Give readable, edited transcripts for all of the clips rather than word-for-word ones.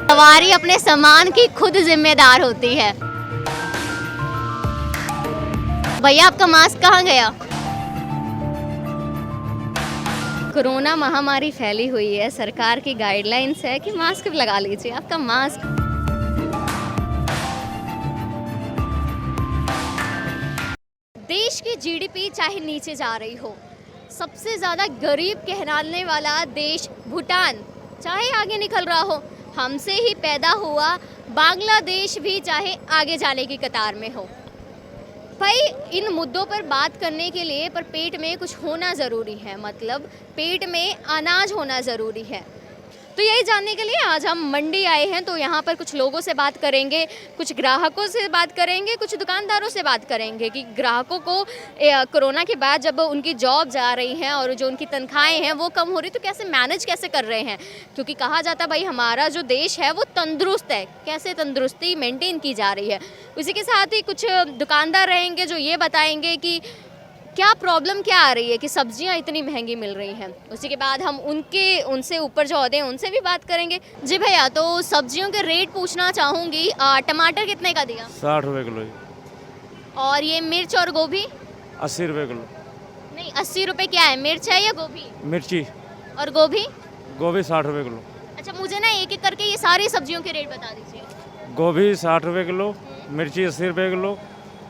सवारी अपने सामान की खुद जिम्मेदार होती है। भैया आपका मास्क कहाँ गया? कोरोना महामारी फैली हुई है, सरकार की गाइडलाइंस है कि मास्क लगा लीजिए। आपका मास्क देश की जीडीपी चाहे नीचे जा रही हो, सबसे ज़्यादा गरीब कहलाने वाला देश भूटान चाहे आगे निकल रहा हो, हमसे ही पैदा हुआ बांग्लादेश भी चाहे आगे जाने की कतार में हो। भाई इन मुद्दों पर बात करने के लिए पर पेट में कुछ होना ज़रूरी है, मतलब पेट में अनाज होना ज़रूरी है। तो यही जानने के लिए आज हम मंडी आए हैं। तो यहाँ पर कुछ लोगों से बात करेंगे, कुछ ग्राहकों से बात करेंगे, कुछ दुकानदारों से बात करेंगे कि ग्राहकों को कोरोना के बाद जब उनकी जॉब जा रही हैं और जो उनकी तनख्वाहें हैं वो कम हो रही, तो कैसे मैनेज कैसे कर रहे हैं। क्योंकि कहा जाता है भाई हमारा जो देश है वो तंदुरुस्त है, कैसे तंदुरुस्ती मेंटेन की जा रही है। उसी के साथ ही कुछ दुकानदार रहेंगे जो ये बताएंगे कि क्या प्रॉब्लम क्या आ रही है कि सब्जियां इतनी महंगी मिल रही हैं। उसी के बाद हम उनसे ऊपर जो होते हैं उनसे भी बात करेंगे। जी भैया, तो सब्जियों के रेट पूछना चाहूँगी। टमाटर कितने का दिया? 60 रुपये किलो। और ये मिर्च और गोभी? 80 रुपये किलो। नहीं, 80 रुपये क्या है, मिर्च है या गोभी? मिर्ची। और गोभी? गोभी 60 रुपये किलो। अच्छा, मुझे ना एक एक करके ये सारी सब्जियों के रेट बता दीजिए। गोभी 60 रुपये किलो, मिर्ची 80 रुपये किलो,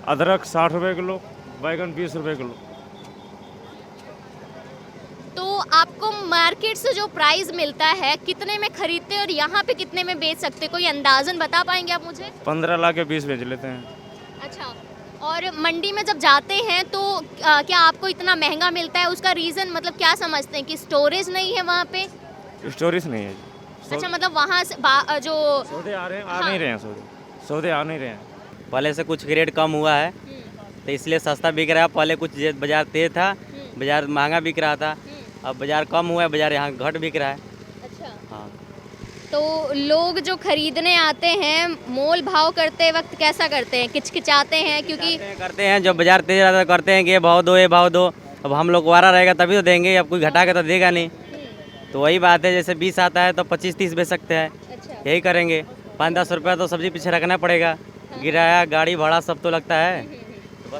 अदरक 60 रुपये किलो, बैगन 20 रुपये किलो। तो आपको मार्केट से जो प्राइस मिलता है कितने में खरीदते हैं और यहाँ पे कितने में बेच सकते हैं, कोई अंदाजन बता पाएंगे आप मुझे? 15 ला के 20 बेच लेते हैं। अच्छा, और मंडी में जब जाते हैं तो क्या आपको इतना महंगा मिलता है? उसका रीज़न मतलब क्या समझते हैं कि स्टोरेज नहीं है वहाँ पे? स्टोरेज नहीं है जी। अच्छा, मतलब वहाँ से जो सौदे आ रहे हैं, आ नहीं रहे हैं सौदे आ नहीं रहे हैं। पहले से कुछ रेट कम हुआ है तो इसलिए सस्ता बिक रहा है। पहले कुछ बाज़ार तेज था, बाज़ार महंगा बिक रहा था, अब बाज़ार कम हुआ है, बाज़ार यहाँ घट बिक रहा है। अच्छा, हाँ, तो लोग जो खरीदने आते हैं मोल भाव करते वक्त कैसा करते हैं? किचकिचाते हैं? क्योंकि करते हैं जब बाज़ार तेज रहता है करते हैं कि ये भाव दो, ये भाव दो। अब हम लोग वारा रहेगा तभी तो देंगे, अब कोई घटा के तो देगा नहीं। तो वही बात है, जैसे 20 आता है तो 25-30 बेच सकते हैं, अच्छा, यही करेंगे। 5-10 रुपया तो सब्जी पीछे रखना पड़ेगा, किराया गाड़ी भाड़ा सब तो लगता है।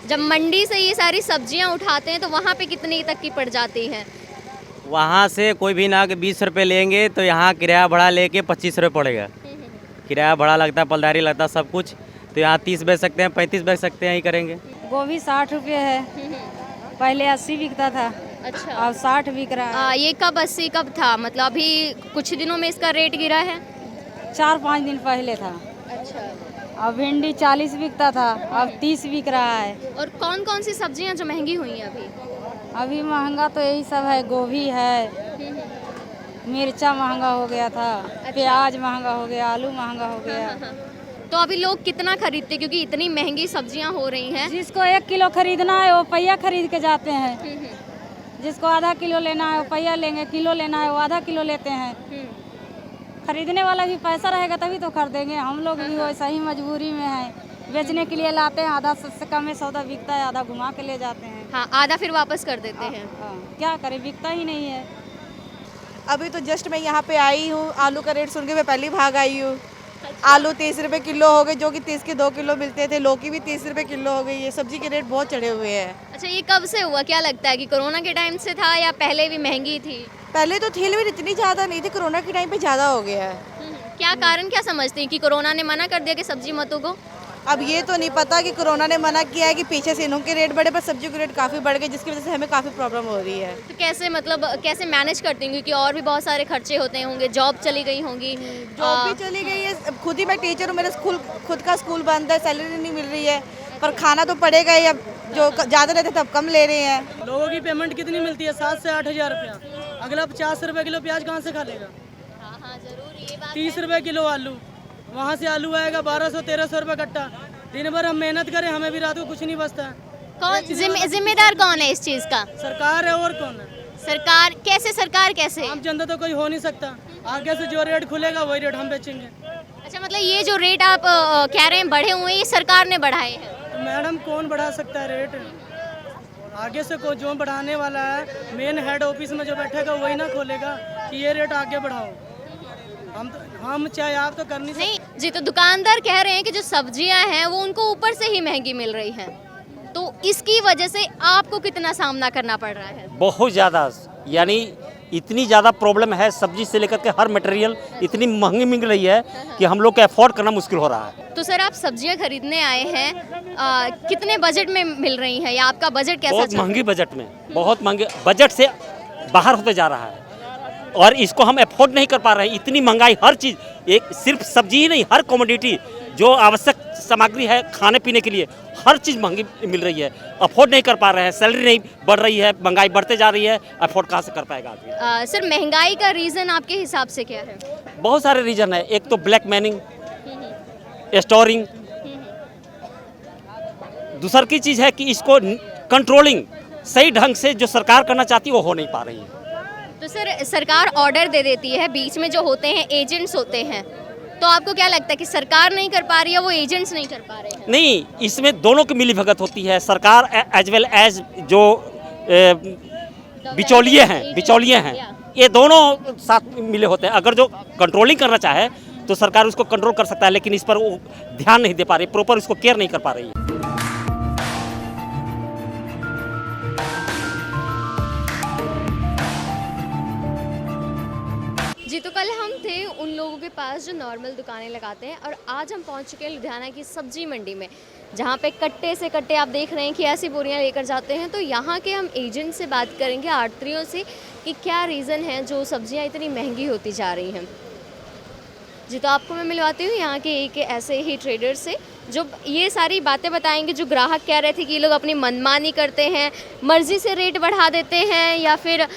जब मंडी से ये सारी सब्जियां उठाते हैं तो वहाँ पे कितनी तक की पड़ जाती हैं? वहाँ से कोई भी ना कि 20 रुपये लेंगे तो यहाँ किराया भाड़ा लेके 25 रुपये पड़ेगा। किराया भाड़ा लगता है, पलदारी लगता है, सब कुछ। तो यहाँ 30 बेच सकते हैं, 35 बेच सकते हैं, यही करेंगे। गोभी 60 रुपये है, पहले 80 बिकता था, अच्छा, अब 60 बिक रहा है। ये कब 80 कब था? मतलब अभी कुछ दिनों में इसका रेट गिरा है? 4-5 दिन पहले था। अच्छा, अब भिंडी 40 बिकता था, अब 30 बिक रहा है। और कौन कौन सी सब्जियां जो महंगी हुई हैं अभी? अभी महंगा तो यही सब है, गोभी है, मिर्चा महंगा हो गया था, प्याज महंगा हो गया, आलू महंगा हो गया। तो अभी लोग कितना खरीदते हैं? क्योंकि इतनी महंगी सब्जियां हो रही हैं। जिसको 1 किलो खरीदना है वो पहिया खरीद के जाते हैं, जिसको आधा किलो लेना है वो पहिया लेंगे, किलो लेना है वो आधा किलो लेते हैं। खरीदने वाला भी पैसा रहेगा तभी तो खरीदेंगे। हम लोग भी वैसा ही मजबूरी में है, बेचने के लिए लाते हैं, आधा सबसे कम में सौदा बिकता है, आधा घुमा के ले जाते हैं। हाँ, आधा फिर वापस कर देते हैं। क्या करें, बिकता ही नहीं है। अभी तो जस्ट मैं यहाँ पे आई हूँ, आलू का रेट सुन के मैं पहली भाग आई हूँ। आलू 30 रुपये किलो हो गए, जो कि 30 के 2 किलो मिलते थे। लौकी भी 30 रुपये किलो हो गई है। सब्जी के रेट बहुत चढ़े हुए हैं। अच्छा, ये कब से हुआ? क्या लगता है कि कोरोना के टाइम से था या पहले भी महंगी थी? पहले तो थी लेकिन इतनी ज़्यादा नहीं थी, कोरोना के टाइम पे ज़्यादा हो गया है। क्या कारण क्या समझते हैं कि कोरोना ने मना कर दिया कि सब्जी मत उगो? अब ये तो नहीं पता कि कोरोना ने मना किया है कि पीछे से इन्हों के रेट बढ़े, पर सब्जियों के रेट काफ़ी बढ़ गए, जिसकी वजह से हमें काफ़ी प्रॉब्लम हो रही है। तो कैसे, मतलब कैसे मैनेज करती हैं? क्योंकि और भी बहुत सारे खर्चे होते होंगे, जॉब चली गई होंगी। जॉब भी चली गई है, खुद ही मैं टीचर हूँ, मेरा खुद का स्कूल बंद है, सैलरी नहीं मिल रही है, पर खाना तो पड़ेगा ही। अब जो ज़्यादा रहते तब कम ले रहे हैं। लोगों की पेमेंट कितनी मिलती है? 7 से 8 हज़ार रुपया। अगला 50 रुपये किलो प्याज कहाँ से खा लेगा? हाँ, जरूर ये बात 30 रुपये किलो आलू, वहाँ से आलू आएगा 1200-1300 रुपये कट्टा। दिन भर हम मेहनत करें, हमें भी रात को कुछ नहीं बचता है। कौन जिम्मेदार कौन है इस चीज़ का? सरकार है, और कौन है? सरकार कैसे? सरकार कैसे? आम जनता तो कोई हो नहीं सकता। आगे से जो रेट खुलेगा वही रेट हम बेचेंगे। अच्छा, मतलब ये जो रेट आप कह रहे हैं बढ़े हुए हैं, ये सरकार ने बढ़ाए हैं? तो मैडम कौन बढ़ा सकता है रेट? आगे से को जो बढ़ाने वाला है, मेन हेड ऑफिस में जो बैठेगा वही ना खोलेगा कि ये रेट आगे बढ़ाओ। हम चाहे आप तो कर नहीं सकते। नहीं जी, तो दुकानदार कह रहे हैं कि जो सब्जियां हैं वो उनको ऊपर से ही महंगी मिल रही हैं, तो इसकी वजह से आपको कितना सामना करना पड़ रहा है? बहुत ज़्यादा, यानी इतनी ज़्यादा प्रॉब्लम है, सब्जी से लेकर के हर मटेरियल इतनी महंगी मिल रही है कि हम लोग को अफोर्ड करना मुश्किल हो रहा है। तो सर, आप सब्जियां खरीदने आए हैं, कितने बजट में मिल रही हैं या आपका बजट कैसा बहुत चल रहा है? महंगी बजट में, बहुत महंगे बजट से बाहर होते जा रहा है और इसको हम अफोर्ड नहीं कर पा रहे हैं। इतनी महंगाई, हर चीज़, एक सिर्फ सब्जी ही नहीं, हर कमोडिटी जो आवश्यक सामग्री है खाने पीने के लिए, हर चीज़ महंगी मिल रही है, अफोर्ड नहीं कर पा रहे हैं। सैलरी नहीं बढ़ रही है, महंगाई बढ़ते जा रही है, अफोर्ड कहाँ से कर पाएगा आदमी? सर, महंगाई का रीज़न आपके हिसाब से क्या है? बहुत सारे रीजन है। एक तो ब्लैक मैनिंग, स्टोरिंग, दूसर की चीज़ है कि इसको कंट्रोलिंग सही ढंग से जो सरकार करना चाहती है वो हो नहीं पा रही है। तो सर, सरकार ऑर्डर दे देती है, बीच में जो होते हैं एजेंट्स होते हैं, तो आपको क्या लगता है कि सरकार नहीं कर पा रही है, वो एजेंट्स नहीं कर पा रहे हैं? नहीं, इसमें दोनों की मिली भगत होती है, सरकार एज वेल एज जो बिचौलिए हैं, ये दोनों साथ मिले होते हैं। अगर जो कंट्रोलिंग करना चाहे तो सरकार उसको कंट्रोल कर सकता है, लेकिन इस पर वो ध्यान नहीं दे पा रही, प्रॉपर उसको केयर नहीं कर पा रही है। जी, तो कल हम थे उन लोगों के पास जो नॉर्मल दुकानें लगाते हैं, और आज हम पहुंच चुके हैं लुधियाना की सब्जी मंडी में, जहां पे कट्टे से कट्टे आप देख रहे हैं कि ऐसी बोरियां लेकर जाते हैं। तो यहाँ के हम एजेंट से बात करेंगे, आड़तियों से, कि क्या रीज़न है जो सब्जियां इतनी महंगी होती जा रही हैं। जी, तो आपको मैं मिलवाती हूँ यहाँ के एक ऐसे ही ट्रेडर से जो ये सारी बातें बताएंगे। जो ग्राहक कह रहे थे कि ये लोग अपनी मनमानी करते हैं, मर्ज़ी से रेट बढ़ा देते हैं, या फिर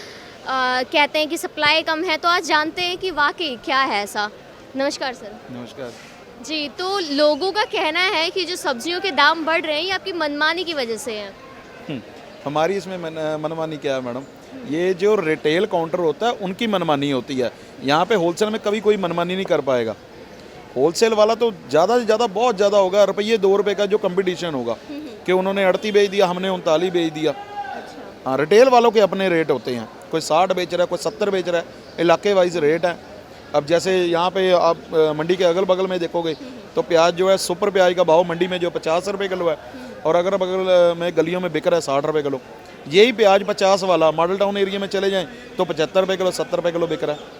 कहते हैं कि सप्लाई कम है, तो आज जानते हैं कि वाकई क्या है ऐसा। नमस्कार सर। नमस्कार जी, तो लोगों का कहना है कि जो सब्जियों के दाम बढ़ रहे हैं ये आपकी मनमानी की वजह से है। हमारी इसमें मनमानी क्या है मैडम? ये जो रिटेल काउंटर होता है उनकी मनमानी होती है। यहाँ पे होलसेल में कभी कोई मनमानी नहीं कर पाएगा। होलसेल वाला तो ज़्यादा से ज़्यादा बहुत ज़्यादा होगा, रुपये 2 रुपये का जो कंपटीशन होगा कि उन्होंने 38 बेच दिया, हमने 39 बेच दिया। हाँ, रिटेल वालों के अपने रेट होते हैं, कोई 60 बेच रहा है, कोई 70 बेच रहा है, इलाके वाइज रेट है। अब जैसे यहाँ पे आप मंडी के अगल बगल में देखोगे तो प्याज जो है, सुपर प्याज का भाव मंडी में जो 50 रुपये किलो है, और अगर बगल में गलियों में बिक रहा है 60 रुपये किलो। यही प्याज 50 वाला मॉडल टाउन एरिया में चले जाएँ तो 75 रुपये किलो, 70 रुपये किलो बिक रहा है।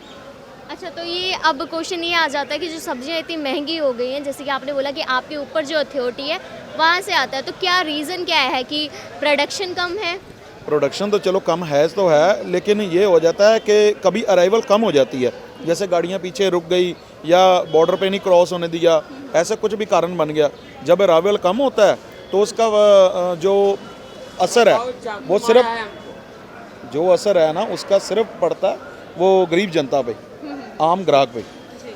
अच्छा, तो ये अब क्वेश्चन ये आ जाता है कि जो सब्जियां इतनी महंगी हो गई हैं, जैसे कि आपने बोला कि आपके ऊपर जो अथॉरिटी है वहाँ से आता है, तो क्या रीज़न क्या है कि प्रोडक्शन कम है? प्रोडक्शन तो चलो कम है तो है, लेकिन ये हो जाता है कि कभी अराइवल कम हो जाती है, जैसे गाड़ियाँ पीछे रुक गई या बॉर्डर पे नहीं क्रॉस होने दिया, ऐसा कुछ भी कारण बन गया। जब अराइवल कम होता है तो उसका जो असर है वो सिर्फ, जो असर है ना उसका सिर्फ पड़ता है वो गरीब जनता पे, आम ग्राहक पे,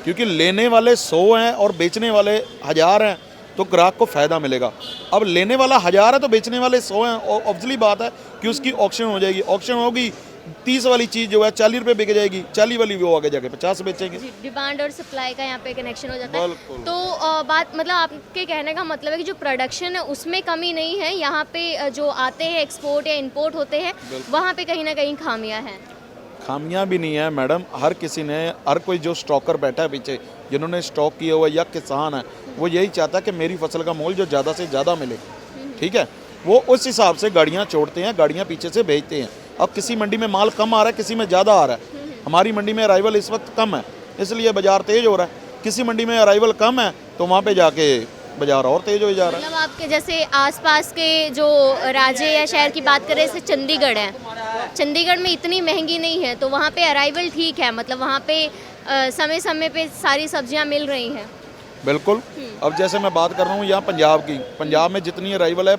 क्योंकि लेने वाले 100 हैं और बेचने वाले 1000 हैं, तो ग्राहक को फ़ायदा मिलेगा। अब लेने वाला 1000 है तो बेचने वाले 100 हैं, और ऑब्वियसली बात है कि उसकी ऑक्शन हो जाएगी। ऑक्शन होगी, 30 वाली चीज़ जो है 40 रुपये बिक जाएगी, 40 वाली वो आगे जाके 50 बेचेंगे। डिमांड और सप्लाई का यहाँ पे कनेक्शन हो जाता है। बिल्कुल। तो बात मतलब आपके कहने का मतलब है कि जो प्रोडक्शन है उसमें कमी नहीं है, यहाँ पे जो आते हैं एक्सपोर्ट या इंपोर्ट होते हैं वहाँ पे कहीं ना कहीं खामियाँ हैं। खामियां भी नहीं है मैडम, हर किसी ने, हर कोई जो स्टॉकर बैठा है पीछे, जिन्होंने स्टॉक किया हुआ या किसान है, वो यही चाहता है कि मेरी फसल का मोल जो ज़्यादा से ज़्यादा मिले, ठीक है। वो उस हिसाब से गाड़ियाँ छोड़ते हैं, गाड़ियाँ पीछे से भेजते हैं। अब किसी मंडी में माल कम आ रहा है, किसी में ज़्यादा आ रहा है। हमारी मंडी में अराइवल इस वक्त कम है, इसलिए बाज़ार तेज़ हो रहा है। किसी मंडी में अराइवल कम है तो वहाँ पे जाके बाज़ार और तेज़ हो जा रहा है। मतलब आपके जैसे आसपास के जो राज्य या शहर की बात करें, जैसे चंडीगढ़ है, चंडीगढ़ में इतनी महंगी नहीं है, तो वहाँ पे अराइवल ठीक है, मतलब वहाँ पे समय समय पे सारी सब्जियाँ मिल रही हैं। बिल्कुल। अब जैसे मैं बात कर रहा हूँ यहाँ पंजाब की, पंजाब में जितनी अराइवल है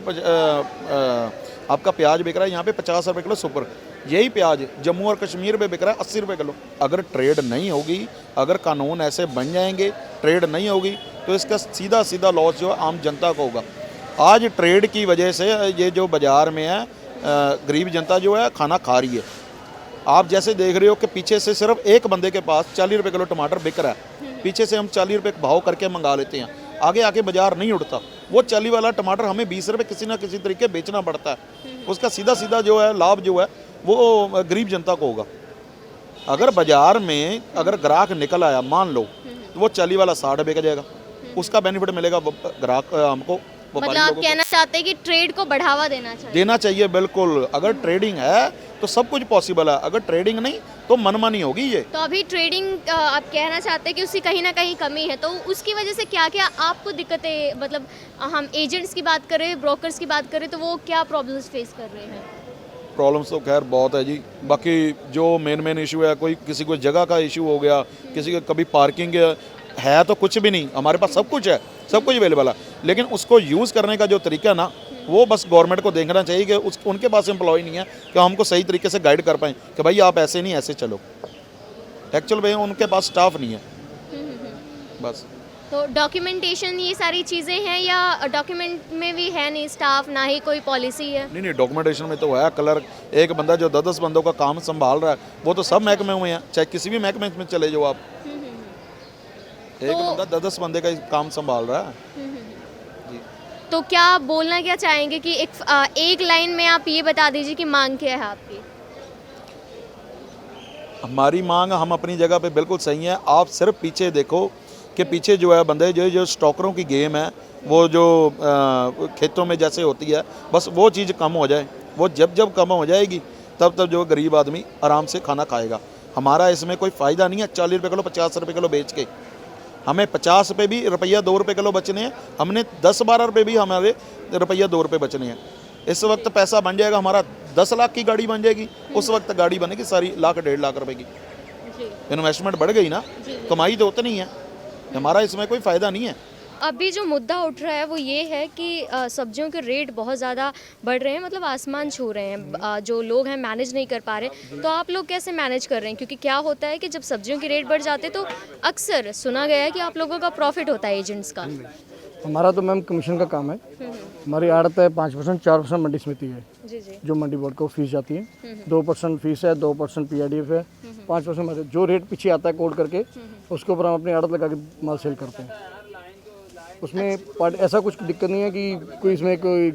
आपका प्याज बिक रहा है यहाँ पे 50 रुपये किलो सुपर। यही प्याज जम्मू और कश्मीर में बिक रहा है 80 रुपये किलो। अगर ट्रेड नहीं होगी, अगर कानून ऐसे बन जाएंगे, ट्रेड नहीं होगी, तो इसका सीधा सीधा लॉस जो है आम जनता को होगा। आज ट्रेड की वजह से ये जो बाज़ार में है, गरीब जनता जो है खाना खा रही है। आप जैसे देख रहे हो कि पीछे से सिर्फ एक बंदे के पास 40 रुपये किलो टमाटर बिक रहा है, पीछे से हम 40 रुपये भाव करके मंगा लेते हैं, आगे आके बाज़ार नहीं उठता। वो 40 वाला टमाटर हमें 20 रुपये किसी ना किसी तरीके बेचना पड़ता है। उसका सीधा सीधा जो है लाभ जो है वो गरीब जनता को होगा। अगर बाजार में अगर ग्राहक निकल आया मान लो, तो वो 40 वाला 60 बेच जाएगा, उसका बेनिफिट मिलेगा ग्राहक हमको। मतलब आप कहना चाहते हैं कि ट्रेड को बढ़ावा देना चाहिए। बिल्कुल। अगर ट्रेडिंग है तो सब कुछ पॉसिबल है, अगर ट्रेडिंग नहीं तो मनमानी होगी ये। तो अभी ट्रेडिंग आप कहना चाहते हैं कि उसकी कहीं ना कहीं कमी है, तो उसकी वजह से क्या क्या आपको दिक्कतें, मतलब हम एजेंट्स की बात करें, ब्रोकर्स की बात करें, तो वो क्या प्रॉब्लम्स फेस कर रहे हैं? प्रॉब्लम्स तो खैर बहुत है जी। बाकी जो मेन इशू है, कोई किसी को जगह का इशू हो गया, किसी को कभी पार्किंग है तो कुछ भी नहीं, हमारे पास सब कुछ है, सब कुछ अवेलेबल है, लेकिन उसको यूज़ करने का जो तरीका है ना, वो बस गवर्नमेंट को देखना चाहिए कि उनके पास एम्प्लॉय नहीं है कि हमको सही तरीके से गाइड कर पाएँ कि भाई आप ऐसे नहीं ऐसे चलो। एक्चुअल भाई उनके पास स्टाफ नहीं है बस। तो डॉक्यूमेंटेशन ये सारी चीज़ें हैं या डॉक्यूमेंट में भी है नहीं स्टाफ, ना ही कोई पॉलिसी है? नहीं, डॉक्यूमेंटेशन में तो है। क्लर्क एक बंदा जो 10 बंदों का काम संभाल रहा है, वो तो सब महकमे में हैं, चाहे किसी भी महकमे में चले जाओ आप, एक बंदा 10 बंदे का काम संभाल रहा है। तो क्या आप बोलना क्या चाहेंगे कि एक लाइन में आप ये बता दीजिए कि मांग क्या है आपकी? हमारी मांग, हम अपनी जगह पे बिल्कुल सही है। आप सिर्फ पीछे देखो कि पीछे जो है बंदे जो स्टॉकरों की गेम है, वो जो खेतों में जैसे होती है, बस वो चीज़ कम हो जाए। वो जब कम हो जाएगी तब जो गरीब आदमी आराम से खाना खाएगा। हमारा इसमें कोई फ़ायदा नहीं है 40 रुपये किलो 50 रुपये किलो बेच के। हमें 50 रुपये भी रुपया 2 रुपये किलो बचने हैं, हमने 10-12 रुपये भी हमारे रुपया 2 रुपये बचने हैं। इस वक्त पैसा बन जाएगा हमारा 10 लाख की गाड़ी बन जाएगी, उस वक्त गाड़ी बनेगी सारी 1-1.5 लाख रुपए की। इन्वेस्टमेंट बढ़ गई ना, कमाई तो उतनी है, हमारा इसमें कोई फ़ायदा नहीं है। अभी जो मुद्दा उठ रहा है वो ये है कि सब्जियों के रेट बहुत ज़्यादा बढ़ रहे हैं, मतलब आसमान छू रहे हैं। जो लोग हैं मैनेज नहीं कर पा रहे, तो आप लोग कैसे मैनेज कर रहे हैं? क्योंकि क्या होता है कि जब सब्जियों के रेट बढ़ जाते हैं तो अक्सर सुना गया है कि आप लोगों का प्रॉफिट होता है एजेंट्स का। हमारा तो मैम कमीशन का काम है। हमारी आड़त है 5%, 4% मंडी समिति है जी जी। जो मंडी बोर्ड को फीस जाती है। 2% फीस है, 2% PIDF है, 5% जो रेट पीछे आता है कोड करके, उसके ऊपर हम अपनी आड़त लगा के माल सेल करते हैं। उसमें ऐसा कुछ दिक्कत नहीं है कि कोई इसमें कोई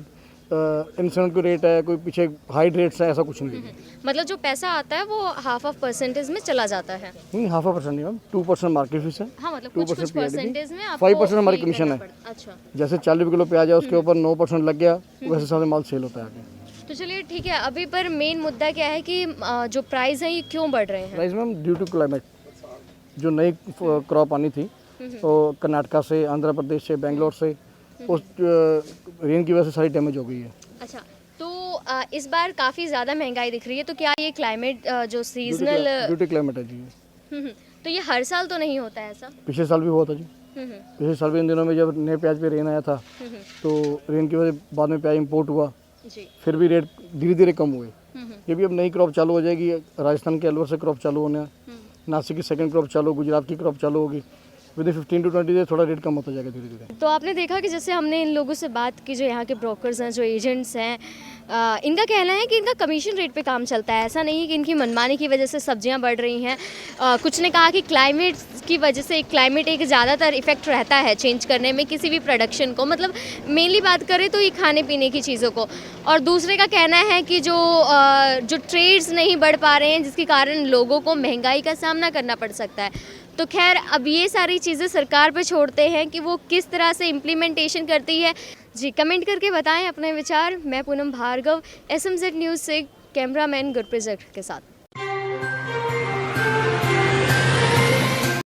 इंसान को रेट है, कोई पीछे हाई रेट्स है, ऐसा कुछ नहीं है। मतलब जो पैसा आता है वो हाफ ऑफ परसेंटेज में चला जाता है? नहीं, 0.5% नहीं मैम, 2% मार्केट फीस है। हाँ, मतलब कुछ परसेंटेज में आपको 5% हमारी कमीशन है। अच्छा, जैसे 40 रुपये किलो प्याज है, उसके ऊपर 9% लग गया, वैसे सारे माल सेल होता है आगे। तो चलिए ठीक है। अभी पर मेन मुद्दा क्या है कि जो प्राइस है ये क्यों बढ़ रहे हैं? Price ma'am due to climate, जो नई क्रॉप आनी थी तो कर्नाटका से, आंध्र प्रदेश से, बेंगलोर से, उस रेन की वजह से सारी डैमेज हो गई है। अच्छा, तो इस बार काफ़ी ज़्यादा महंगाई दिख रही है, तो क्या ये क्लाइमेट जो सीजनल ड्यूटी क्लाइमेट है जी। तो ये हर साल तो नहीं होता है ऐसा? पिछले साल भी हुआ था जी। पिछले साल भी इन दिनों में जब नए प्याज पे रेन आया था, तो रेन की वजह से बाद में प्याज इम्पोर्ट हुआ जी। फिर भी रेट धीरे धीरे कम हुए। ये भी अब नई क्रॉप चालू हो जाएगी, राजस्थान के अलवर से क्रॉप चालू होना, नासिक की सेकंड क्रॉप चालू, गुजरात की क्रॉप चालू होगी। विदिन 15 to 20 डेज थोड़ा रेट कम होता जाएगा धीरे धीरे। तो आपने देखा कि जैसे हमने इन लोगों से बात की जो यहाँ के ब्रोकर्स हैं, जो एजेंट्स हैं, इनका कहना है कि इनका कमीशन रेट पे काम चलता है। ऐसा नहीं है कि इनकी मनमानी की वजह से सब्जियाँ बढ़ रही हैं। कुछ ने कहा कि क्लाइमेट की वजह से, क्लाइमेट एक ज़्यादातर इफेक्ट रहता है चेंज करने में किसी भी प्रोडक्शन को, मतलब मेनली बात करें तो ये खाने पीने की चीज़ों को। और दूसरे का कहना है कि जो ट्रेड्स नहीं बढ़ पा रहे हैं, जिसके कारण लोगों को महंगाई का सामना करना पड़ सकता है। तो खैर, अब ये सारी चीज़ें सरकार पे छोड़ते हैं कि वो किस तरह से इम्प्लीमेंटेशन करती है। जी, कमेंट करके बताएं अपने विचार। मैं पूनम भार्गव, SMZ न्यूज़ से कैमरामैन गुरप्रीत के साथ।